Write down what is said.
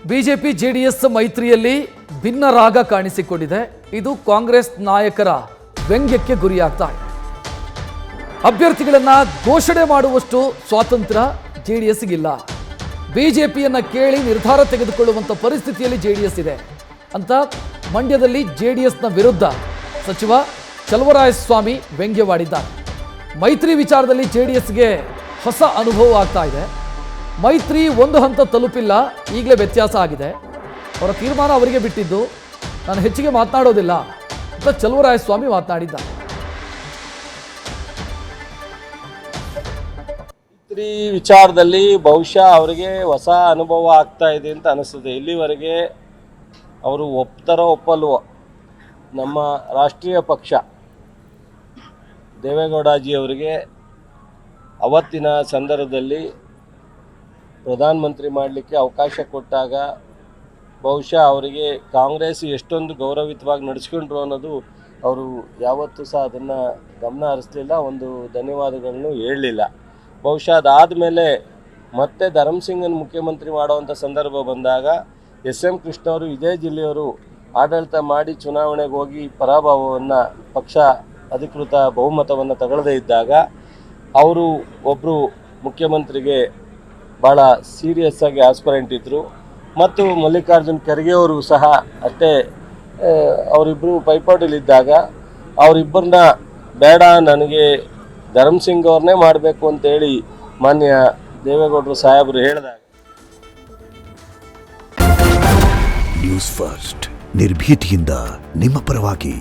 BJP JDS ಮೈತ್ರಿಯಲ್ಲಿ ಭಿನ್ನ ರಾಗ ಕಾಣಿಸಿಕೊಂಡಿದೆ. ಇದು ಕಾಂಗ್ರೆಸ್ ನಾಯಕರ ವ್ಯಂಗ್ಯಕ್ಕೆ ಗುರಿಯಾಗ್ತಾ ಇದೆ. ಅಭ್ಯರ್ಥಿಗಳನ್ನ ಘೋಷಣೆ ಮಾಡುವಷ್ಟು ಸ್ವಾತಂತ್ರ್ಯ ಜೆಡಿಎಸ್ಗಿಲ್ಲ. ಬಿಜೆಪಿಯನ್ನ ಕೇಳಿ ನಿರ್ಧಾರ ತೆಗೆದುಕೊಳ್ಳುವಂತ ಪರಿಸ್ಥಿತಿಯಲ್ಲಿ ಜೆಡಿಎಸ್ ಇದೆ ಅಂತ ಮಂಡ್ಯದಲ್ಲಿ ಜೆಡಿಎಸ್ನ ವಿರುದ್ಧ ಸಚಿವ ಚಲುವರಾಯಸ್ವಾಮಿ ವ್ಯಂಗ್ಯವಾಡಿದ್ದಾರೆ. ಮೈತ್ರಿ ವಿಚಾರದಲ್ಲಿ ಜೆಡಿಎಸ್ಗೆ ಹೊಸ ಅನುಭವ ಆಗ್ತಾ ಇದೆ. ಮೈತ್ರಿ ಒಂದು ಹಂತ ತಲುಪಿಲ್ಲ, ಈಗಲೇ ವ್ಯತ್ಯಾಸ ಆಗಿದೆ. ಅವರ ತೀರ್ಮಾನ ಅವರಿಗೆ ಬಿಟ್ಟಿದ್ದು, ನಾನು ಹೆಚ್ಚಿಗೆ ಮಾತನಾಡೋದಿಲ್ಲ ಅಂತ ಚಲುವರಾಯಸ್ವಾಮಿ ಮಾತನಾಡಿದ್ದಾರೆ. ಮೈತ್ರಿ ವಿಚಾರದಲ್ಲಿ ಬಹುಶಃ ಅವರಿಗೆ ಹೊಸ ಅನುಭವ ಆಗ್ತಾ ಇದೆ ಅಂತ ಅನಿಸ್ತದೆ. ಇಲ್ಲಿವರೆಗೆ ಅವರು ಒಪ್ತಾರೋ ಒಪ್ಪಲ್ವೋ, ನಮ್ಮ ರಾಷ್ಟ್ರೀಯ ಪಕ್ಷ ದೇವೇಗೌಡಜಿಯವರಿಗೆ ಅವತ್ತಿನ ಸಂದರ್ಭದಲ್ಲಿ ಪ್ರಧಾನಮಂತ್ರಿ ಮಾಡಲಿಕ್ಕೆ ಅವಕಾಶ ಕೊಟ್ಟಾಗ ಬಹುಶಃ ಅವರಿಗೆ ಕಾಂಗ್ರೆಸ್ ಎಷ್ಟೊಂದು ಗೌರವಿತವಾಗಿ ನಡೆಸ್ಕೊಂಡ್ರು ಅನ್ನೋದು ಅವರು ಯಾವತ್ತೂ ಸಹ ಅದನ್ನು ಗಮನ ಹರಿಸಲಿಲ್ಲ, ಒಂದು ಧನ್ಯವಾದಗಳನ್ನು ಹೇಳಲಿಲ್ಲ. ಬಹುಶಃ ಅದಾದಮೇಲೆ ಮತ್ತೆ ಧರ್ಮಸಿಂಗನ್ ಮುಖ್ಯಮಂತ್ರಿ ಮಾಡುವಂಥ ಸಂದರ್ಭ ಬಂದಾಗ ಎಸ್ ಎಂ ಕೃಷ್ಣ ಅವರು ಇದೇ ಜಿಲ್ಲೆಯವರು ಆಡಳಿತ ಮಾಡಿ ಚುನಾವಣೆಗೆ ಹೋಗಿ ಪರಾಭವವನ್ನು, ಪಕ್ಷ ಅಧಿಕೃತ ಬಹುಮತವನ್ನು ತಗೊಳ್ಳದೇ ಇದ್ದಾಗ ಅವರು ಒಬ್ಬರು ಮುಖ್ಯಮಂತ್ರಿಗೆ ಭಾಳ ಸೀರಿಯಸ್ ಆಗಿ ಆಸ್ಪರೆಂಟ್ ಇದ್ದರು. ಮತ್ತು ಮಲ್ಲಿಕಾರ್ಜುನ್ ಖರ್ಗೆ ಅವರು ಸಹ ಅಷ್ಟೇ, ಅವರಿಬ್ಬರು ಪೈಪೋಟಿಲಿದ್ದಾಗ ಅವರಿಬ್ಬರನ್ನ ಬೇಡ, ನನಗೆ ಧರ್ಮಸಿಂಗ್ ಅವ್ರನ್ನೇ ಮಾಡಬೇಕು ಅಂತೇಳಿ ಮಾನ್ಯ ದೇವೇಗೌಡರು ಸಾಹೇಬರು ಹೇಳಿದಾಗ. ನ್ಯೂಸ್ ಫಸ್ಟ್ ನಿರ್ಭೀತಿಯಿಂದ ನಿಮ್ಮ ಪರವಾಗಿ.